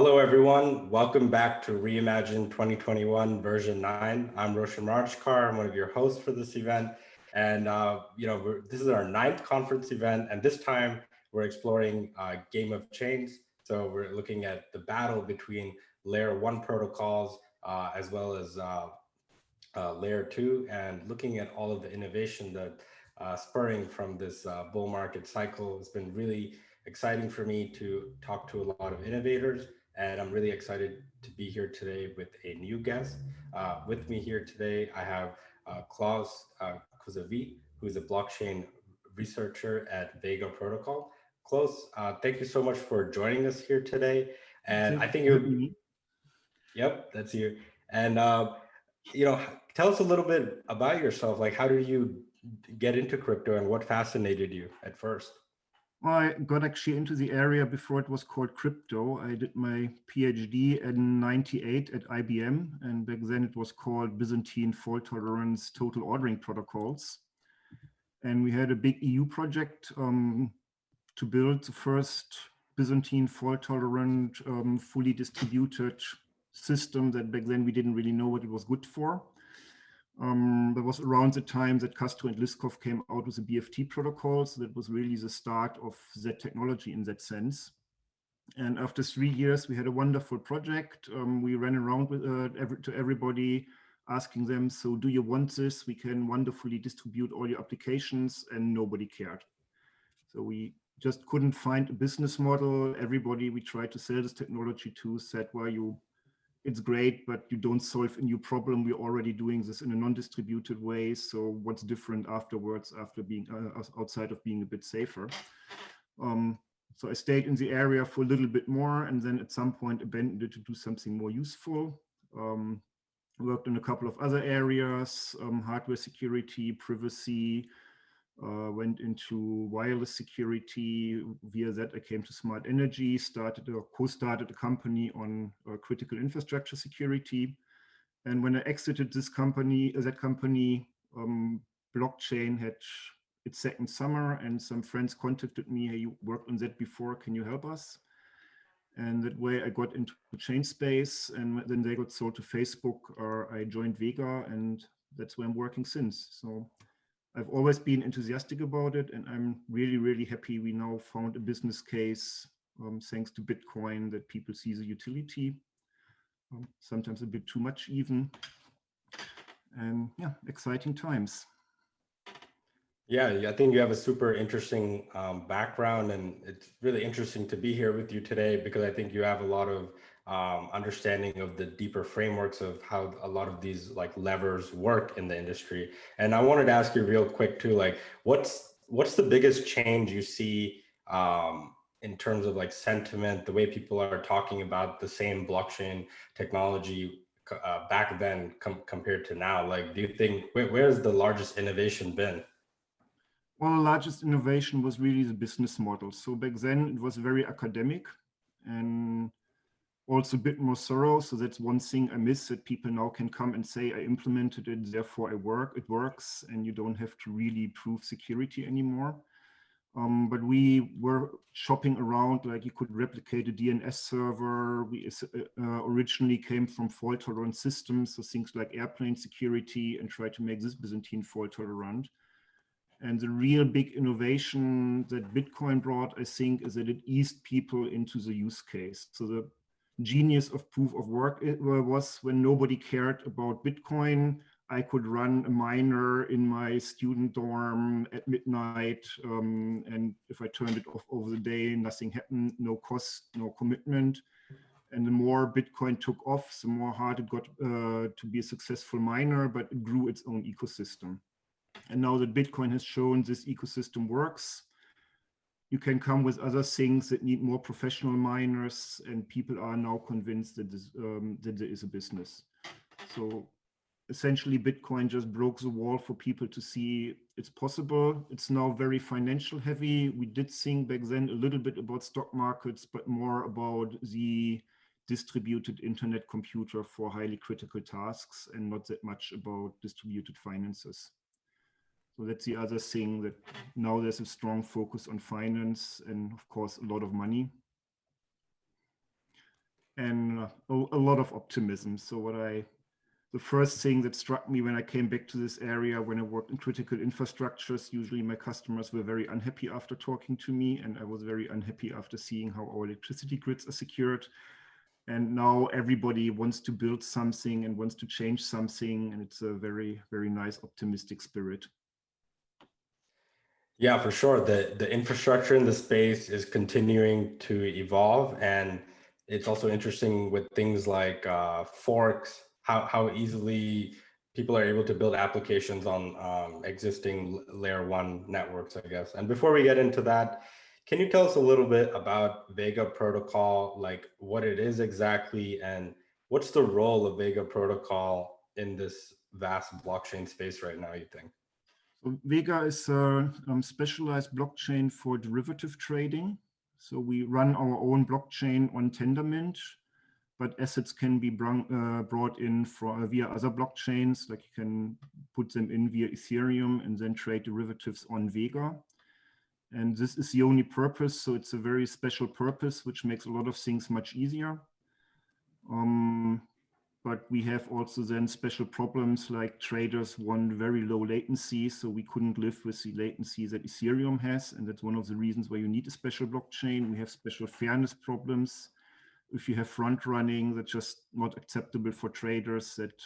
Hello, everyone. Welcome back to Reimagine 2021 version 9. I'm Roshan. I'm one of your hosts for this event. And, this is our 9th conference event. And this time we're exploring Game of Chains. So we're looking at the battle between layer 1 protocols as well as layer 2, and looking at all of the innovation that spurring from this bull market cycle. It's been really exciting for me to talk to a lot of innovators. And I'm really excited to be here today with a new guest. With me here today, I have Klaus Kursawe, who is a blockchain researcher at Vega Protocol. Klaus, thank you so much for joining us here today. And I think you, yep, that's you. And tell us a little bit about yourself. Like, how did you get into crypto, and what fascinated you at first? Well, I got actually into the area before it was called crypto. I did my Ph.D. in '98 at IBM, and back then it was called Byzantine Fault-tolerant total ordering protocols. And we had a big EU project to build the first Byzantine fault-tolerant, fully distributed system that back then we didn't really know what it was good for. That was around the time that Castro and Liskov came out with the BFT protocol. So that was really the start of that technology in that sense. And after 3 years, we had a wonderful project. We ran around with to everybody, asking them, so do you want this? We can wonderfully distribute all your applications, and nobody cared. So we just couldn't find a business model. Everybody we tried to sell this technology to said, well, it's great, but you don't solve a new problem. We're already doing this in a non-distributed way. So what's different afterwards, after being outside of being a bit safer? So I stayed in the area for a little bit more, and then at some point abandoned it to do something more useful. Worked in a couple of other areas, hardware security, privacy, went into wireless security. Via that, I came to Smart Energy, co-started a company on critical infrastructure security. And when I exited that company, blockchain had its second summer, and some friends contacted me, hey, you worked on that before, can you help us? And that way I got into the chain space, and then they got sold to Facebook, or I joined Vega, and that's where I'm working since. So I've always been enthusiastic about it, and I'm really, really happy we now found a business case, thanks to Bitcoin, that people see the utility, sometimes a bit too much even. And yeah, exciting times. Yeah, I think you have a super interesting background, and it's really interesting to be here with you today because I think you have a lot of understanding of the deeper frameworks of how a lot of these like levers work in the industry. And I wanted to ask you real quick too, like what's the biggest change you see in terms of like sentiment, the way people are talking about the same blockchain technology back then compared to now? Like, do you think where's the largest innovation been? Well, the largest innovation was really the business model. So back then it was very academic and also a bit more thorough. So that's one thing I miss, that people now can come and say, I implemented it, therefore it works, and you don't have to really prove security anymore. But we were shopping around, like you could replicate a DNS server. We originally came from fault-tolerant systems, so things like airplane security, and try to make this Byzantine fault-tolerant. And the real big innovation that Bitcoin brought, I think, is that it eased people into the use case. So the genius of proof of work was when nobody cared about Bitcoin, I could run a miner in my student dorm at midnight. And if I turned it off over the day, nothing happened, no cost, no commitment. And the more Bitcoin took off, the more hard it got to be a successful miner, but it grew its own ecosystem. And now that Bitcoin has shown this ecosystem works, you can come with other things that need more professional miners, and people are now convinced that there is a business. So essentially, Bitcoin just broke the wall for people to see it's possible. It's now very financial heavy. We did think back then a little bit about stock markets, but more about the distributed internet computer for highly critical tasks, and not that much about distributed finances. So that's the other thing, that now there's a strong focus on finance and of course a lot of money. and a lot of optimism. So the first thing that struck me when I came back to this area, when I worked in critical infrastructures, usually my customers were very unhappy after talking to me, and I was very unhappy after seeing how our electricity grids are secured. And now everybody wants to build something and wants to change something, and it's a very, very nice, optimistic spirit. Yeah, for sure. The infrastructure in the space is continuing to evolve, and it's also interesting with things like forks, how easily people are able to build applications on existing layer one networks, I guess. And before we get into that, can you tell us a little bit about Vega protocol, like what it is exactly, and what's the role of Vega protocol in this vast blockchain space right now, you think? So Vega is a specialized blockchain for derivative trading. So we run our own blockchain on Tendermint, but assets can be brought in via other blockchains, like you can put them in via Ethereum and then trade derivatives on Vega. And this is the only purpose, so it's a very special purpose, which makes a lot of things much easier. But we have also then special problems, like traders want very low latency, so we couldn't live with the latency that Ethereum has, and that's one of the reasons why you need a special blockchain. We have special fairness problems. If you have front running, that's just not acceptable for traders, that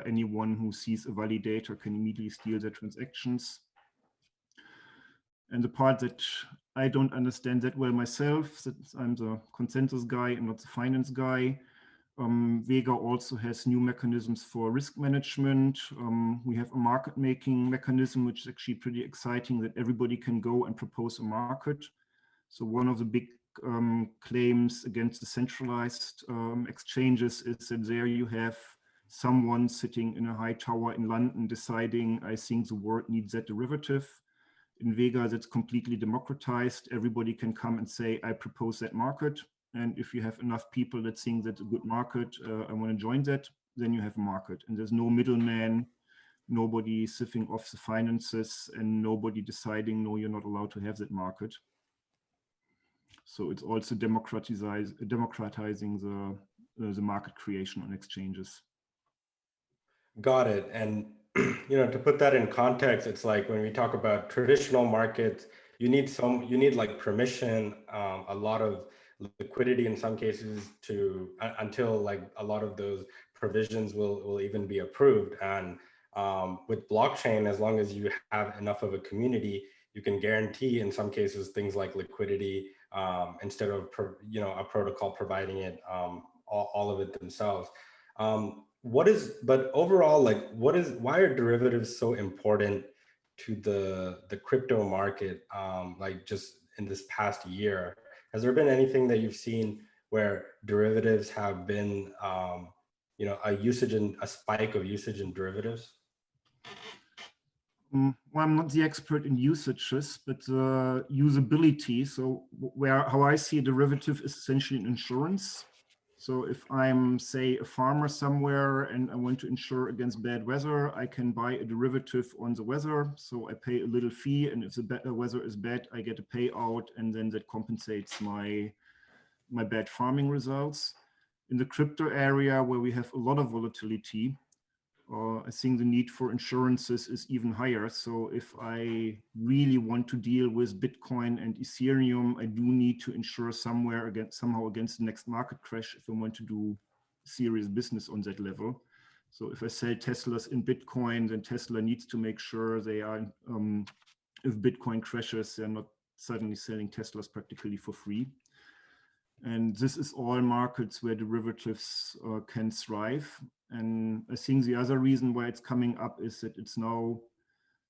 anyone who sees a validator can immediately steal their transactions. And the part that I don't understand that well myself, since I'm the consensus guy and not the finance guy, Vega also has new mechanisms for risk management. We have a market making mechanism, which is actually pretty exciting, that everybody can go and propose a market. So one of the big claims against the centralized exchanges is that there you have someone sitting in a high tower in London deciding, I think the world needs that derivative. In Vega, that's completely democratized. Everybody can come and say, I propose that market. And if you have enough people that think that's a good market, I want to join that, then you have a market. And there's no middleman, nobody siphoning off the finances, and nobody deciding, no, you're not allowed to have that market. So it's also democratizing the market creation on exchanges. Got it. And to put that in context, it's like when we talk about traditional markets, you need like permission, a lot of liquidity in some cases until like a lot of those provisions will even be approved. And with blockchain, as long as you have enough of a community, you can guarantee in some cases things like liquidity instead of a protocol providing it all of it themselves. But overall, like why are derivatives so important to the crypto market, like just in this past year? Has there been anything that you've seen where derivatives have been a spike of usage in derivatives? Well, I'm not the expert in usages, but usability. So how I see a derivative is essentially an insurance. So if I'm, say, a farmer somewhere and I want to insure against bad weather, I can buy a derivative on the weather. So I pay a little fee, and if the weather is bad, I get a payout, and then that compensates my bad farming results. In the crypto area, where we have a lot of volatility, I think the need for insurances is even higher. So if I really want to deal with Bitcoin and Ethereum, I do need to insure somehow against the next market crash if I want to do serious business on that level. So if I sell Teslas in Bitcoin, then Tesla needs to make sure they are, if Bitcoin crashes, they're not suddenly selling Teslas practically for free. And this is all markets where derivatives can thrive. And I think the other reason why it's coming up is that it's now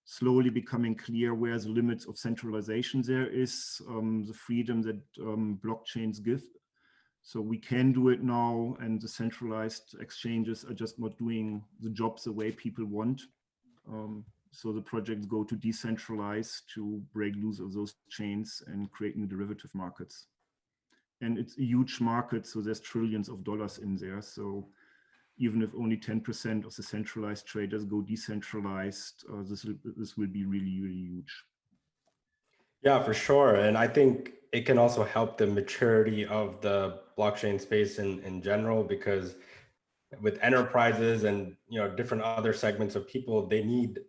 slowly becoming clear where the limits of centralization there is, the freedom that blockchains give. So we can do it now, and the centralized exchanges are just not doing the jobs the way people want. So the projects go to decentralize to break loose of those chains and create new derivative markets. And it's a huge market, so there's trillions of dollars in there. So even if only 10% of the centralized traders go decentralized, this will be really, really huge. Yeah, for sure. And I think it can also help the maturity of the blockchain space in general, because with enterprises and different other segments of people, they need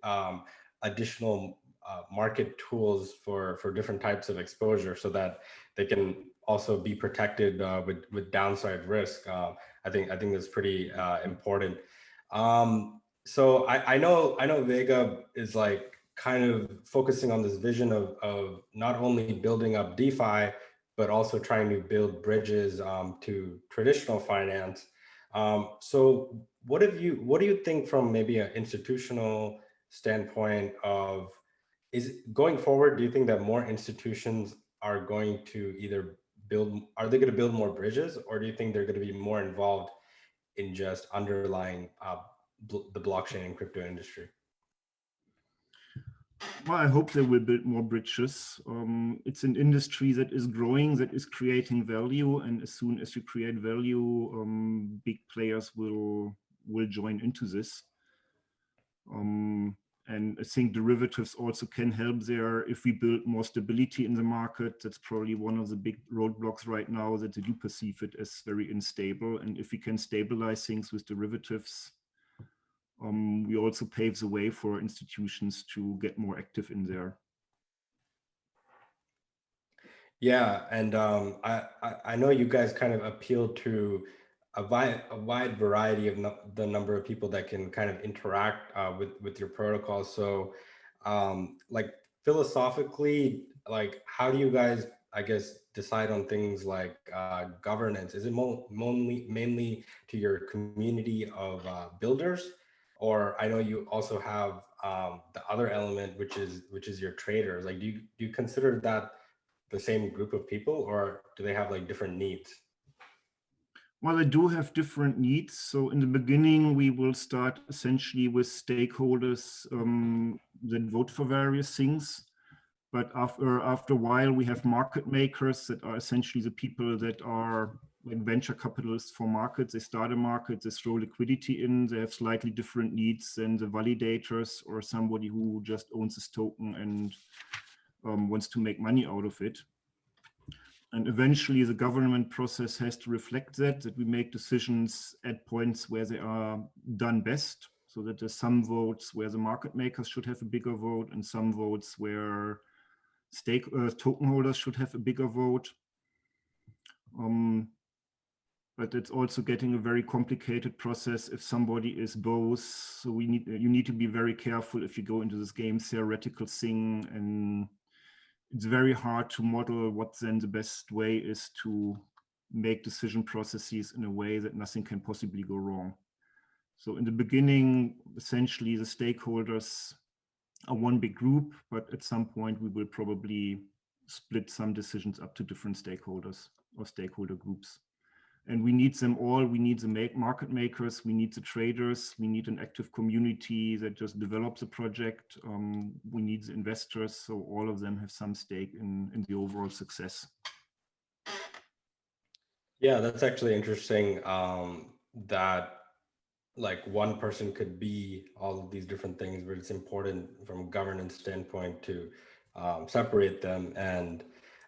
additional market tools for different types of exposure, so that they can also be protected with downside risk. I think that's pretty important. So I know Vega is like kind of focusing on this vision of not only building up DeFi, but also trying to build bridges to traditional finance. So what do you think from maybe an institutional standpoint of, is going forward, do you think that more institutions are going to either are they going to build more bridges, or do you think they're going to be more involved in just underlying the blockchain and crypto industry? Well, I hope they will build more bridges. It's an industry that is growing, that is creating value, and as soon as you create value, big players will join into this. And I think derivatives also can help there. If we build more stability in the market, that's probably one of the big roadblocks right now, that they do perceive it as very unstable. And if we can stabilize things with derivatives, we also pave the way for institutions to get more active in there. Yeah, and I know you guys kind of appeal to a wide variety of the number of people that can kind of interact with your protocol. So, like philosophically, like how do you guys, I guess, decide on things like governance? Is it mainly to your community of builders, or I know you also have the other element, which is your traders. Like, do you consider that the same group of people, or do they have like different needs? Well, they do have different needs. So in the beginning, we will start essentially with stakeholders that vote for various things. But after a while, we have market makers that are essentially the people that are like venture capitalists for markets. They start a market, they throw liquidity in, they have slightly different needs than the validators or somebody who just owns this token and wants to make money out of it. And eventually the government process has to reflect that we make decisions at points where they are done best, so that there's some votes where the market makers should have a bigger vote and some votes where token holders should have a bigger vote. But it's also getting a very complicated process if somebody is both. So you need to be very careful if you go into this game theoretical thing, and it's very hard to model what then the best way is to make decision processes in a way that nothing can possibly go wrong. So in the beginning, essentially the stakeholders are one big group, but at some point we will probably split some decisions up to different stakeholders or stakeholder groups. And we need them all. We need the market makers, we need the traders, we need an active community that just develops the project. We need the investors, so all of them have some stake in the overall success. Yeah, that's actually interesting, that like one person could be all of these different things, but it's important from a governance standpoint to separate them. And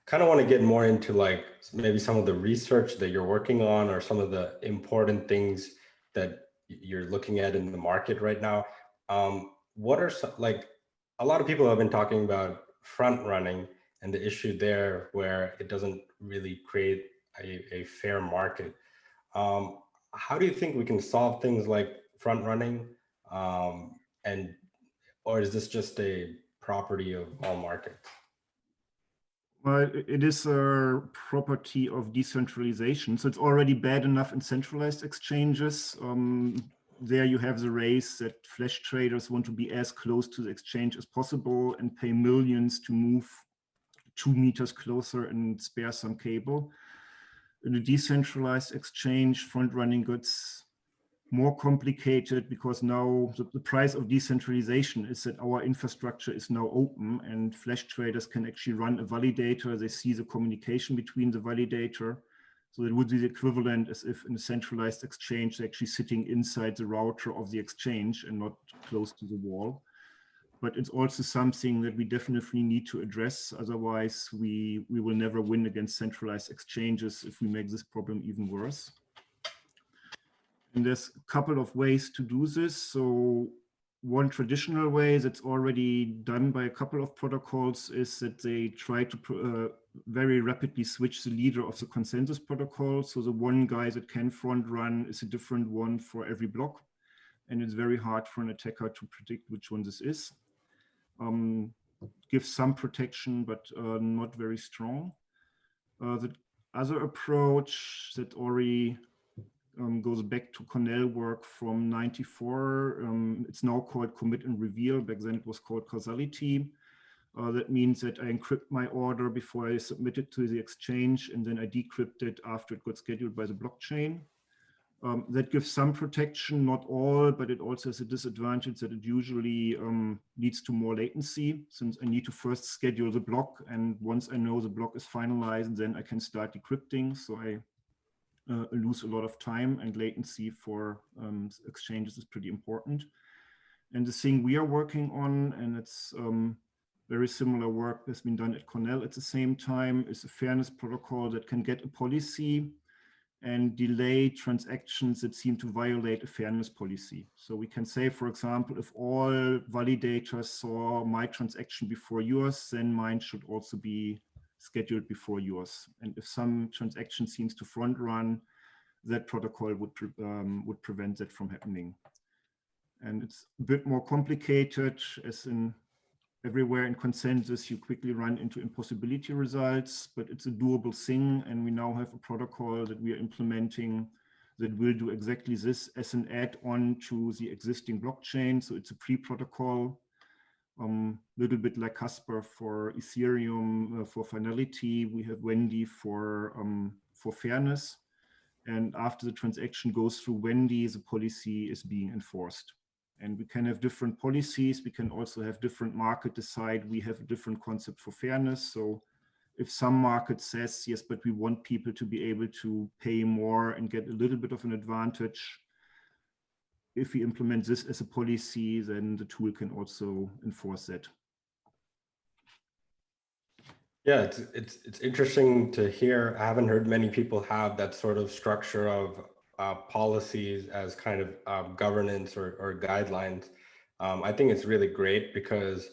kind of want to get more into like maybe some of the research that you're working on, or some of the important things that you're looking at in the market right now. What are some, like, a lot of people have been talking about front running and the issue there, where it doesn't really create a fair market. How do you think we can solve things like front running? And or is this just a property of all markets? Well, it is a property of decentralization. So it's already bad enough in centralized exchanges. There you have the race that flash traders want to be as close to the exchange as possible and pay millions to move 2 meters closer and spare some cable. In a decentralized exchange, front running gets more complicated, because now the price of decentralization is that our infrastructure is now open and flash traders can actually run a validator. They see the communication between the validator. So it would be the equivalent as if in a centralized exchange, they're actually sitting inside the router of the exchange and not close to the wall. but it's also something that we definitely need to address. Otherwise, we will never win against centralized exchanges if we make this problem even worse. And there's a couple of ways to do this. So one traditional way that's already done by a couple of protocols is that they try to very rapidly switch the leader of the consensus protocol. So the one guy that can front run is a different one for every block. And it's very hard for an attacker to predict which one this is. Gives some protection, but not very strong. The other approach that already goes back to Cornell work from '94. It's now called commit and reveal. Back then it was called causality. That means that I encrypt my order before I submit it to the exchange, and then I decrypt it after it got scheduled by the blockchain. That gives some protection, not all, but it also has a disadvantage that it usually leads to more latency, since I need to first schedule the block, and once I know the block is finalized, then I can start decrypting. So I lose a lot of time, and latency for exchanges is pretty important. And the thing we are working on, and it's very similar work that's been done at Cornell at the same time, is a fairness protocol that can get a policy and delay transactions that seem to violate a fairness policy. So we can say, for example, if all validators saw my transaction before yours, then mine should also be scheduled before yours. And if some transaction seems to front run, that protocol would prevent that from happening. And it's a bit more complicated, as in everywhere in consensus, you quickly run into impossibility results, but it's a doable thing. And we now have a protocol that we are implementing that will do exactly this as an add-on to the existing blockchain. So it's a pre-protocol, little bit like Casper for Ethereum for finality. We have Wendy for fairness. And after the transaction goes through Wendy, the policy is being enforced. And we can have different policies. We can also have different market decide we have a different concept for fairness. So if some market says, yes, but we want people to be able to pay more and get a little bit of an advantage, if we implement this as a policy, then the tool can also enforce that. Yeah, it's interesting to hear. I haven't heard many people have that sort of structure of policies as kind of governance or guidelines. I think it's really great because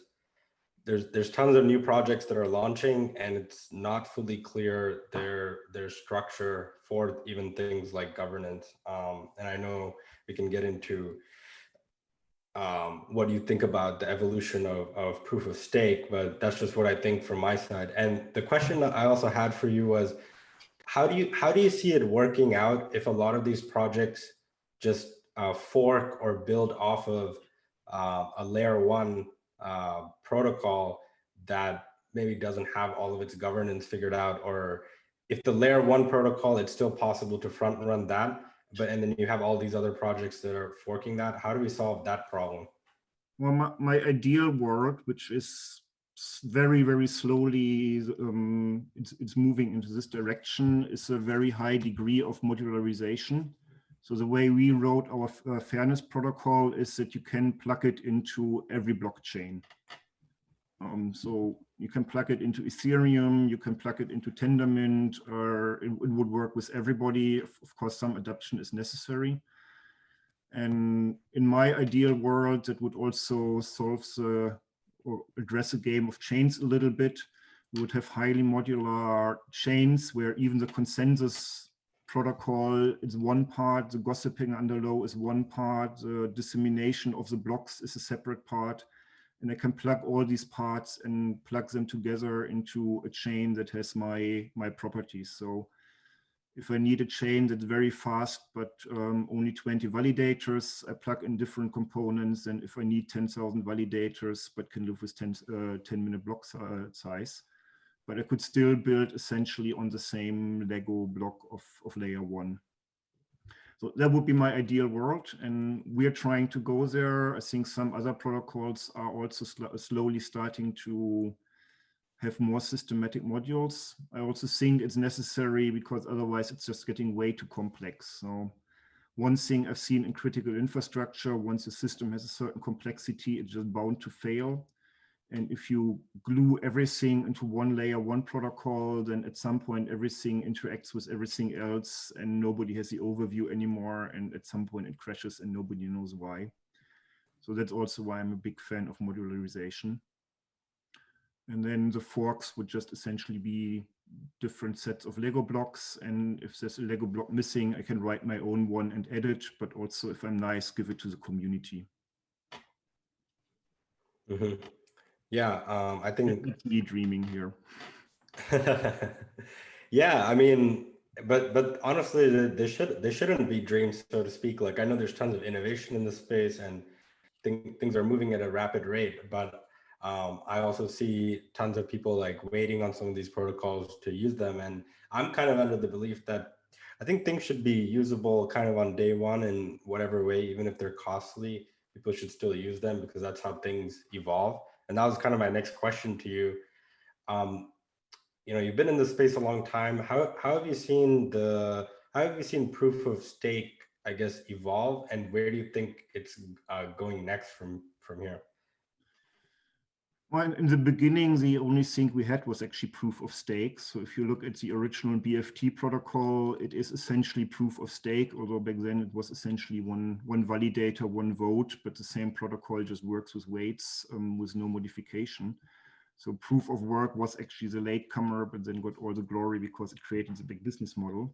there's tons of new projects that are launching, and it's not fully clear their structure for even things like governance. And I know we can get into what do you think about the evolution of proof of stake, but that's just what I think from my side. And the question that I also had for you was, how do you see it working out if a lot of these projects just fork or build off of a layer one protocol that maybe doesn't have all of its governance figured out? Or if the layer one protocol, it's still possible to front run that, and then you have all these other projects that are forking that. How do we solve that problem? Well, my ideal world, which is very, very slowly, it's moving into this direction, is a very high degree of modularization. So the way we wrote our fairness protocol is that you can plug it into every blockchain. So you can plug it into Ethereum, you can plug it into Tendermint, or it would work with everybody. Of course, some adaptation is necessary. And in my ideal world, that would also solve or address the game of chains a little bit. We would have highly modular chains where even the consensus protocol is one part, the gossiping under low is one part, the dissemination of the blocks is a separate part. And I can plug all these parts and plug them together into a chain that has my properties. So if I need a chain that's very fast, but only 20 validators, I plug in different components. And if I need 10,000 validators, but can live with 10-minute block size, but I could still build essentially on the same Lego block of layer one. So that would be my ideal world, and we're trying to go there. I think some other protocols are also slowly starting to have more systematic modules. I also think it's necessary because otherwise it's just getting way too complex. So One thing I've seen in critical infrastructure, once a system has a certain complexity, it's just bound to fail. And if you glue everything into one layer, one protocol, then at some point everything interacts with everything else and nobody has the overview anymore. And at some point it crashes and nobody knows why. So that's also why I'm a big fan of modularization. And then the forks would just essentially be different sets of Lego blocks. And if there's a Lego block missing, I can write my own one and edit, but also if I'm nice, give it to the community. Mm-hmm. Yeah, I think it's me dreaming here. Yeah, I mean, but honestly, they shouldn't be dreams, so to speak. Like I know there's tons of innovation in the space, and things are moving at a rapid rate. But I also see tons of people like waiting on some of these protocols to use them, and I'm kind of under the belief that I think things should be usable kind of on day one in whatever way, even if they're costly. People should still use them because that's how things evolve. And that was kind of my next question to you. Um, you know, you've been in this space a long time. How have you seen proof of stake, I guess, evolve, and where do you think it's going next from here? Well, in the beginning, the only thing we had was actually proof of stake. So if you look at the original BFT protocol, it is essentially proof of stake, although back then it was essentially one validator, one vote, but the same protocol just works with weights with no modification. So proof of work was actually the latecomer, but then got all the glory because it created the big business model.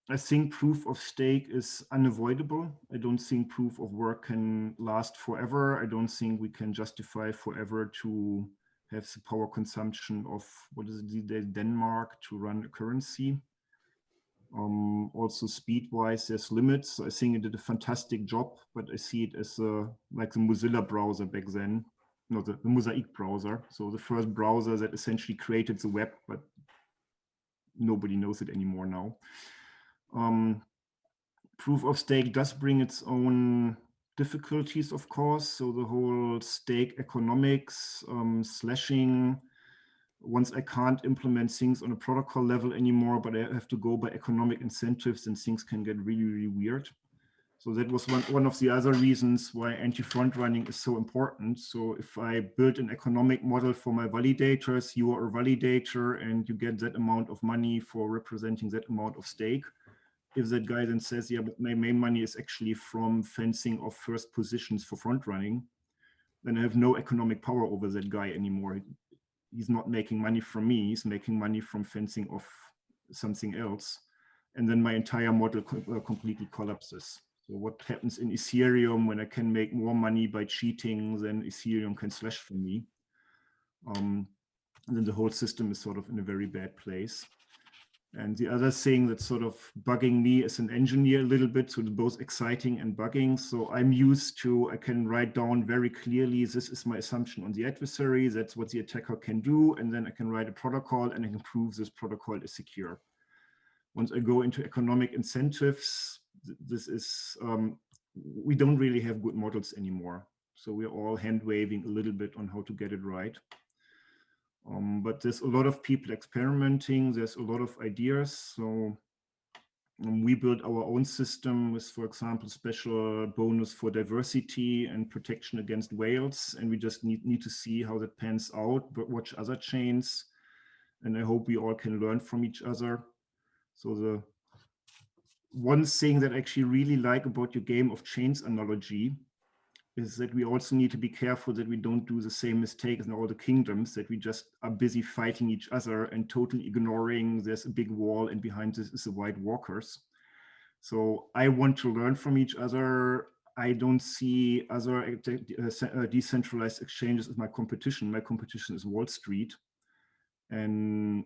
I think proof of stake is unavoidable. I don't think proof of work can last forever. I don't think we can justify forever to have the power consumption of, what is it, Denmark to run a currency. Also speed-wise, there's limits. So I think it did a fantastic job, but I see it as like the Mozilla browser back then, no, the Mosaic browser. So the first browser that essentially created the web, but nobody knows it anymore now. Proof of stake does bring its own difficulties, of course. So the whole stake economics, slashing, once I can't implement things on a protocol level anymore, but I have to go by economic incentives, and things can get really, really weird. So that was one of the other reasons why anti-front running is so important. So if I build an economic model for my validators, you are a validator and you get that amount of money for representing that amount of stake. If that guy then says, yeah, but my main money is actually from fencing of first positions for front running, then I have no economic power over that guy anymore. He's not making money from me, he's making money from fencing of something else. And then my entire model completely collapses. So what happens in Ethereum when I can make more money by cheating than Ethereum can slash for me? Then the whole system is sort of in a very bad place. And the other thing that's sort of bugging me as an engineer a little bit, so it's both exciting and bugging. So I'm used to, I can write down very clearly, this is my assumption on the adversary, that's what the attacker can do. And then I can write a protocol and I can prove this protocol is secure. Once I go into economic incentives, this is, we don't really have good models anymore. So we're all hand waving a little bit on how to get it right. But there's a lot of people experimenting. There's a lot of ideas. So we built our own system with, for example, special bonus for diversity and protection against whales. And we just need to see how that pans out, but watch other chains. And I hope we all can learn from each other. So the one thing that I actually really like about your game of chains analogy is that we also need to be careful that we don't do the same mistake in all the kingdoms, that we just are busy fighting each other and totally ignoring there's a big wall and behind this is the white walkers. So I want to learn from each other. I don't see other decentralized exchanges as my competition. My competition is Wall Street. And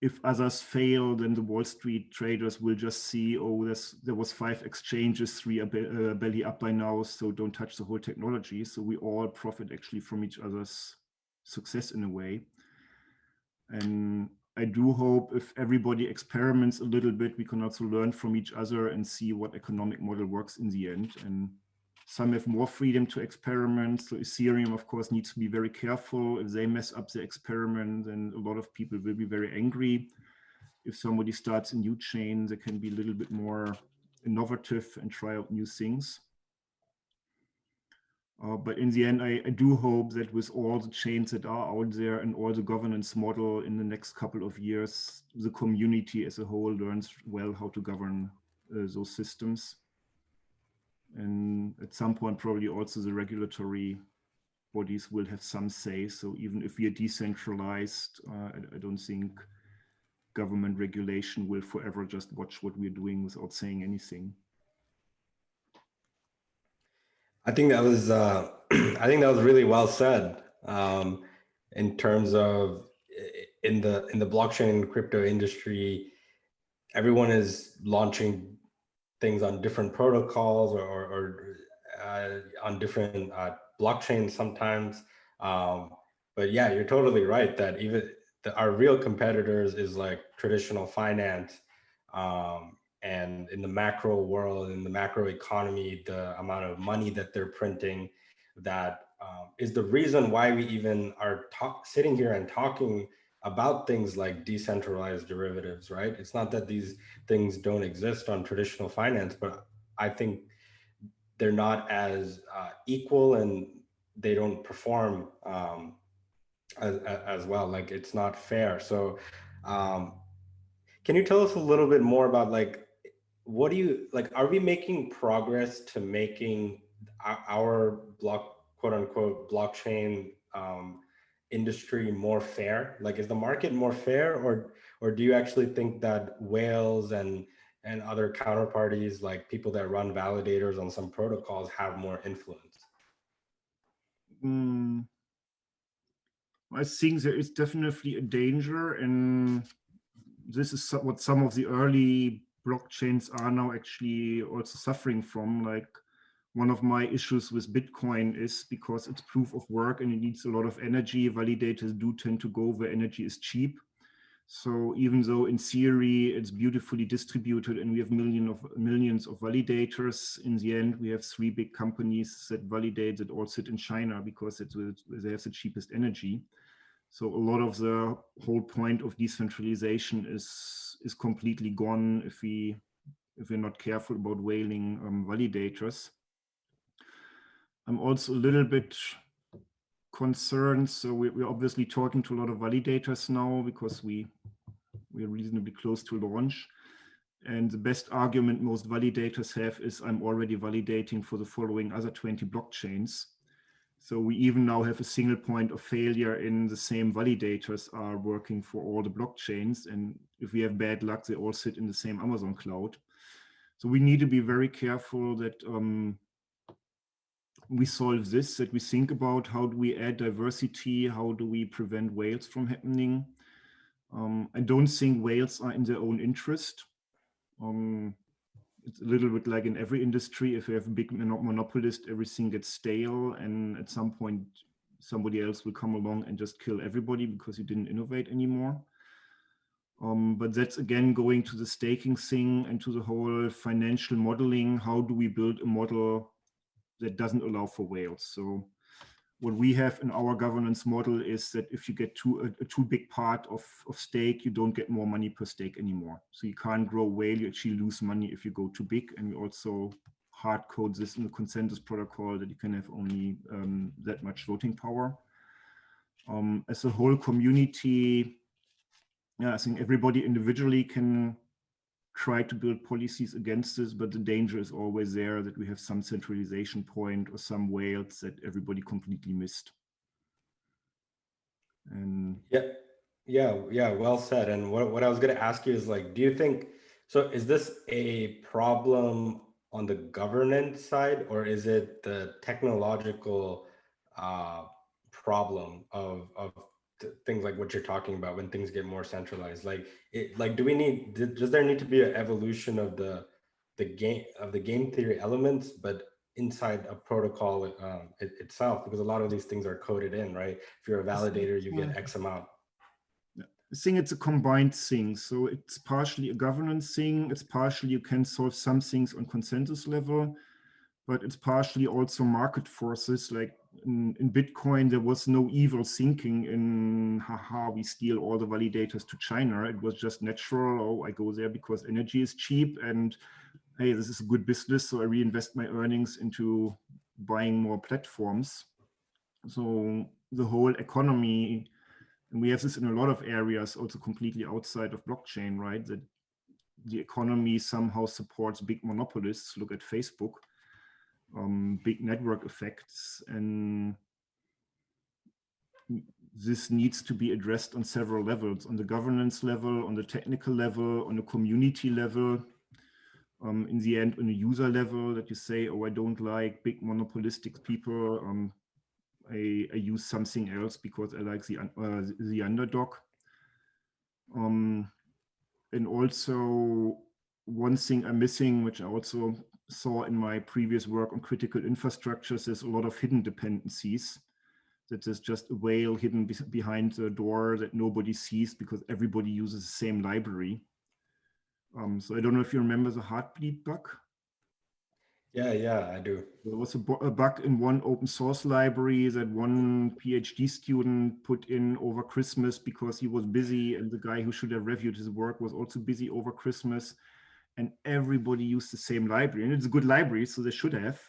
if others fail, then the Wall Street traders will just see, oh, there was 5 exchanges, 3 are belly up by now, so don't touch the whole technology. So we all profit actually from each other's success in a way. And I do hope if everybody experiments a little bit, we can also learn from each other and see what economic model works in the end. And some have more freedom to experiment. So Ethereum, of course, needs to be very careful. If they mess up the experiment, then a lot of people will be very angry. if somebody starts a new chain, they can be a little bit more innovative and try out new things. But in the end, I do hope that with all the chains that are out there and all the governance model in the next couple of years, the community as a whole learns well how to govern those systems. And at some point, probably also the regulatory bodies will have some say. So even if we are decentralized, I don't think government regulation will forever just watch what we're doing without saying anything. I think that was I think that was really well said, in terms of in the blockchain crypto industry, everyone is launching things on different protocols or on different blockchains sometimes. But yeah, you're totally right that even our real competitors is like traditional finance. And in the macro world, in the macro economy, the amount of money that they're printing, that is the reason why we even are sitting here and talking about things like decentralized derivatives, right? It's not that these things don't exist on traditional finance, but I think they're not as equal and they don't perform as well. Like it's not fair. So can you tell us a little bit more about like, what do you like, are we making progress to making our quote unquote blockchain industry more fair? Like, is the market more fair, or do you actually think that whales and other counterparties, like people that run validators on some protocols, have more influence? I think there is definitely a danger, and this is what some of the early blockchains are now actually also suffering from. Like, one of my issues with Bitcoin is because it's proof of work and it needs a lot of energy, validators do tend to go where energy is cheap. So even though in theory it's beautifully distributed and we have millions of validators, in the end we have 3 big companies that validate that all sit in China because they have the cheapest energy. So a lot of the whole point of decentralization is completely gone if we're not careful about whaling validators. I'm also a little bit concerned. So we're obviously talking to a lot of validators now because we're reasonably close to launch. And the best argument most validators have is I'm already validating for the following other 20 blockchains. So we even now have a single point of failure in the same validators are working for all the blockchains. And if we have bad luck, they all sit in the same Amazon cloud. So we need to be very careful that we solve this, that we think about how do we add diversity, how do we prevent whales from happening. I don't think whales are in their own interest. It's a little bit like in every industry, if you have a big monopolist, everything gets stale, and at some point somebody else will come along and just kill everybody because you didn't innovate anymore. But that's again going to the staking thing and to the whole financial modeling. How do we build a model that doesn't allow for whales? So what we have in our governance model is that if you get a too big part of stake, you don't get more money per stake anymore. So you can't grow whale, you actually lose money if you go too big. And we also hard code this in the consensus protocol that you can have only that much voting power. As a whole community, I think everybody individually can try to build policies against this, but the danger is always there that we have some centralization point or some whales that everybody completely missed. And yeah, well said. And what I was going to ask you is like, do you think, so is this a problem on the governance side, or is it the technological problem of things like what you're talking about when things get more centralized? Like, does there need to be an evolution of the game theory elements, but inside a protocol itself? Because a lot of these things are coded in, right? If you're a validator, you get X amount. I think it's a combined thing. So it's partially a governance thing. It's partially you can solve some things on consensus level. but it's partially also market forces. Like in Bitcoin, there was no evil thinking in, haha, we steal all the validators to China. It was just natural. Oh, I go there because energy is cheap, and hey, this is a good business, so I reinvest my earnings into buying more platforms. So the whole economy, and we have this in a lot of areas, also completely outside of blockchain, right? That the economy somehow supports big monopolists. Look at Facebook, big network effects, and this needs to be addressed on several levels: on the governance level, on the technical level, on the community level. In the end, on a user level, that you say, oh, I don't like big monopolistic people. I use something else because I like the underdog. And also, one thing I'm missing, which I also saw in my previous work on critical infrastructures, is a lot of hidden dependencies. That there's just a whale hidden behind the door that nobody sees because everybody uses the same library. So I don't know if you remember the Heartbleed bug. Yeah, I do. There was a bug in one open source library that one PhD student put in over Christmas because he was busy, and the guy who should have reviewed his work was also busy over Christmas, and everybody used the same library. And it's a good library, so they should have.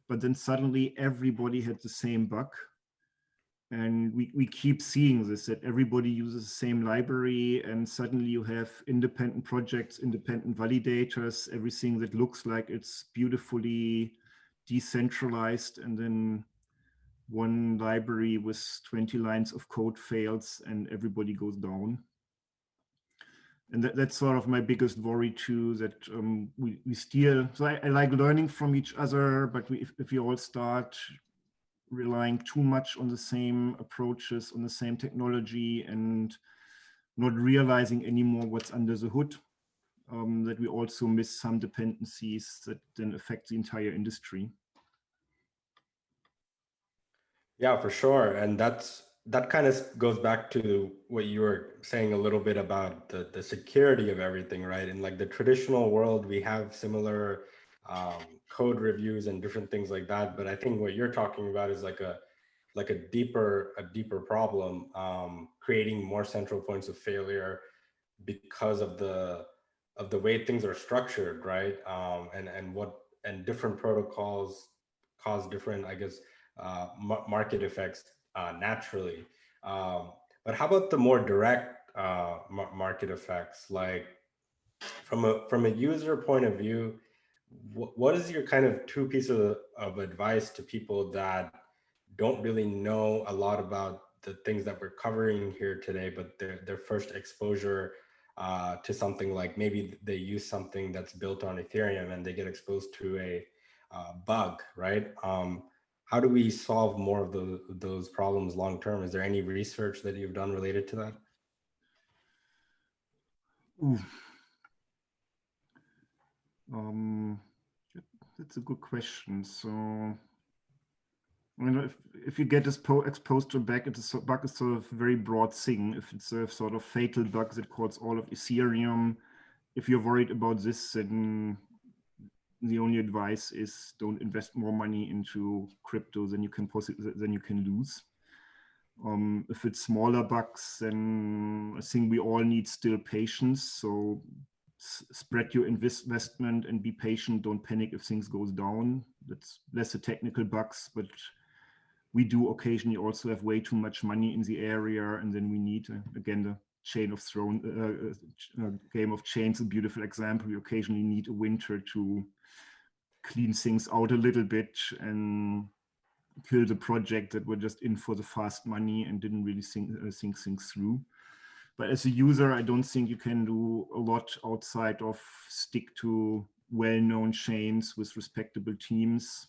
But then suddenly everybody had the same bug. And we keep seeing this, that everybody uses the same library, and suddenly you have independent projects, independent validators, everything that looks like it's beautifully decentralized, and then one library with 20 lines of code fails and everybody goes down. And that's sort of my biggest worry too, that we still, so I like learning from each other, but if we all start relying too much on the same approaches, on the same technology, and not realizing anymore what's under the hood, that we also miss some dependencies that then affect the entire industry. Yeah, for sure. And that kind of goes back to what you were saying a little bit about the security of everything, right? In like the traditional world, we have similar code reviews and different things like that. But I think what you're talking about is like a deeper problem, creating more central points of failure because of the way things are structured, right? And different protocols cause different, I guess, market effects naturally. But how about the more direct market effects? Like from a user point of view, what is your kind of two pieces of advice to people that don't really know a lot about the things that we're covering here today, but their first exposure to something, like maybe they use something that's built on Ethereum and they get exposed to a bug, right? How do we solve more of those problems long term? Is there any research that you've done related to that? That's a good question. So, I mean, if you get exposed to a bug, it's a sort of very broad thing. If it's a sort of fatal bug that calls all of Ethereum, if you're worried about this, then the only advice is don't invest more money into crypto than you can lose. If it's smaller bugs, then I think we all need still patience. So spread your investment and be patient. Don't panic if things goes down. That's less the technical bugs, but we do occasionally also have way too much money in the area, and then we need again the Chain of Thrones, Game of Chains, a beautiful example. We occasionally need a winter to clean things out a little bit and kill the project that were just in for the fast money and didn't really think things through. But as a user, I don't think you can do a lot outside of stick to well-known chains with respectable teams.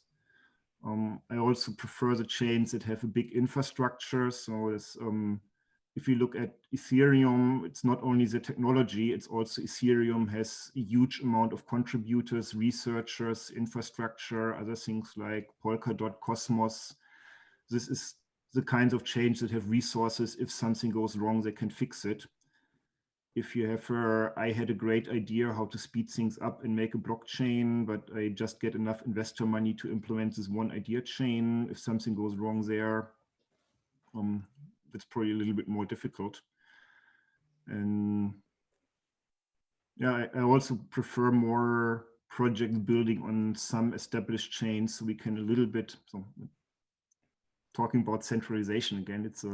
I also prefer the chains that have a big infrastructure. So if you look at Ethereum, it's not only the technology, it's also Ethereum has a huge amount of contributors, researchers, infrastructure, other things like Polkadot, Cosmos. This is the kinds of chains that have resources. If something goes wrong, they can fix it. if you have I had a great idea how to speed things up and make a blockchain, but I just get enough investor money to implement this one idea chain. If something goes wrong there, that's probably a little bit more difficult. And yeah, I also prefer more project building on some established chains, so we can a little bit, so talking about centralization again, it's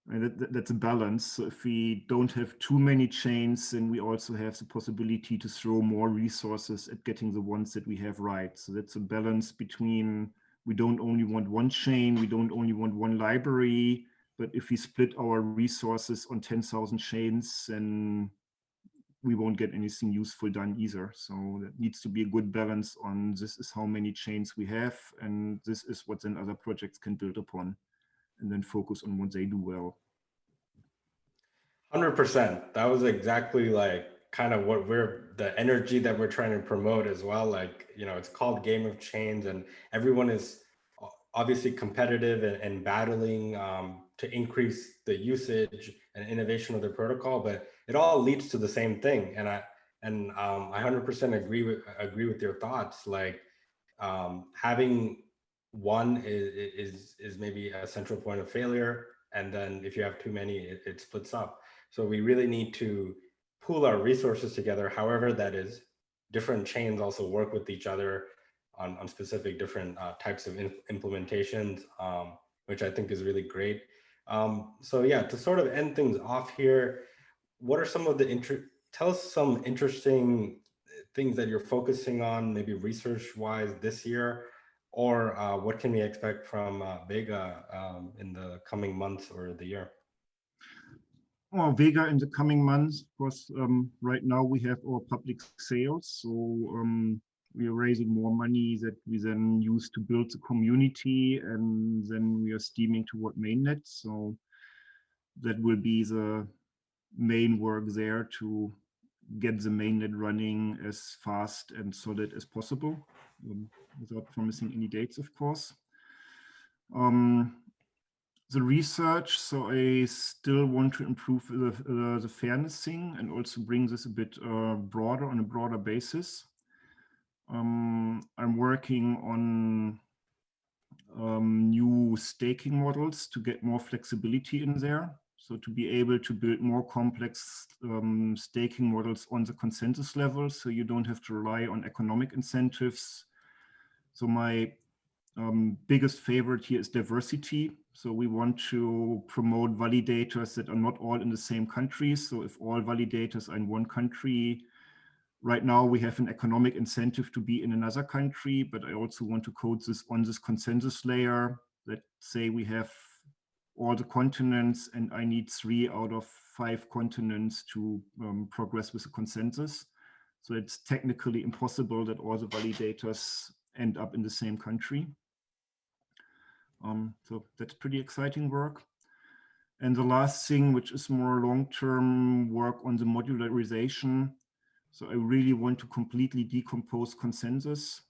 that's a balance. So if we don't have too many chains, then we also have the possibility to throw more resources at getting the ones that we have right. So that's a balance between, we don't only want one chain, we don't only want one library, but if we split our resources on 10,000 chains, then we won't get anything useful done either. So that needs to be a good balance on, this is how many chains we have, and this is what then other projects can build upon, and then focus on what they do well. 100%. That was exactly like kind of what the energy that we're trying to promote as well. Like, you know, it's called Game of Chains, and everyone is obviously competitive and battling to increase the usage and innovation of their protocol, but it all leads to the same thing. And I 100% agree with your thoughts. Like having one is maybe a central point of failure, and then if you have too many, it splits up. So we really need to pool our resources together, however that is. Different chains also work with each other on specific different types of implementations, which I think is really great. So yeah, to sort of end things off here, what are some of the tell us some interesting things that you're focusing on, maybe research-wise this year, or what can we expect from Vega in the coming months or the year? Well, Vega in the coming months, of course, right now we have our public sales. So we are raising more money that we then use to build the community, and then we are steaming toward mainnet. So that will be the main work there, to get the mainnet running as fast and solid as possible, without promising any dates, of course. The research, so I still want to improve the fairness thing and also bring this a bit broader, on a broader basis. I'm working on new staking models to get more flexibility in there. So to be able to build more complex staking models on the consensus level, so you don't have to rely on economic incentives. So my biggest favorite here is diversity. So we want to promote validators that are not all in the same country. So if all validators are in one country, right now we have an economic incentive to be in another country, but I also want to code this on this consensus layer that say we have all the continents and I need 3 out of 5 continents to progress with the consensus. So it's technically impossible that all the validators end up in the same country. So that's pretty exciting work. And the last thing, which is more long-term work on the modularization. So I really want to completely decompose consensus,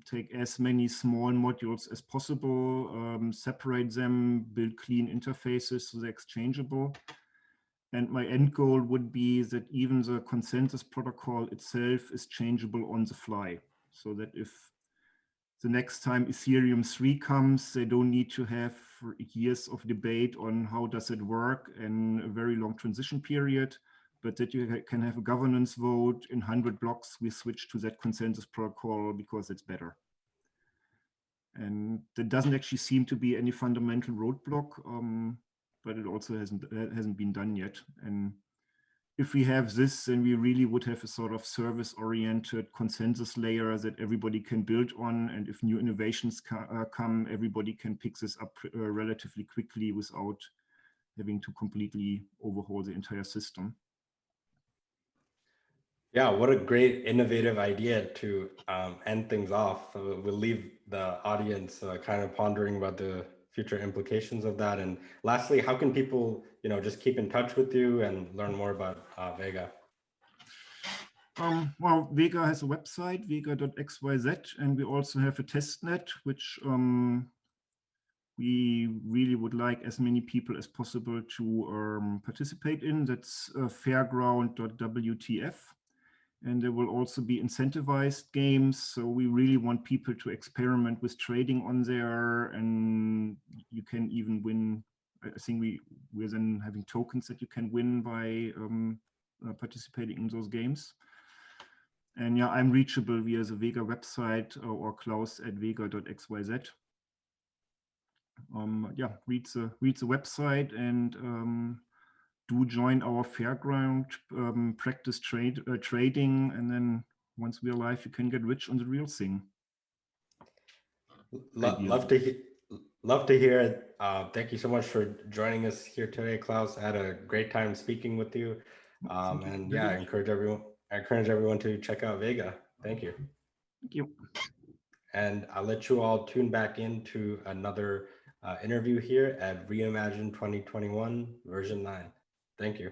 take as many small modules as possible, separate them, build clean interfaces so they're exchangeable. And my end goal would be that even the consensus protocol itself is changeable on the fly, so that if the next time Ethereum 3 comes, they don't need to have years of debate on how does it work and a very long transition period, but that you can have a governance vote in 100 blocks, we switch to that consensus protocol because it's better. And there doesn't actually seem to be any fundamental roadblock, but it also hasn't been done yet. And if we have this, then we really would have a sort of service-oriented consensus layer that everybody can build on. And if new innovations come, everybody can pick this up relatively quickly without having to completely overhaul the entire system. Yeah, what a great innovative idea to end things off. We'll leave the audience kind of pondering about the future implications of that. And lastly, how can people, just keep in touch with you and learn more about Vega? Well, Vega has a website, vega.xyz, and we also have a testnet, which we really would like as many people as possible to participate in. That's fairground.wtf. And there will also be incentivized games. So we really want people to experiment with trading on there, and you can even win. I think we're then having tokens that you can win by participating in those games. And yeah, I'm reachable via the Vega website or Klaus at vega.xyz. Yeah, read the website and do join our fairground, practice trading, and then once we're live, you can get rich on the real thing. Love to hear it. Thank you so much for joining us here today, Klaus. I had a great time speaking with you. And yeah, I encourage everyone to check out Vega. Thank you. Thank you. And I'll let you all tune back into another interview here at Reimagine 2021 version 9. Thank you.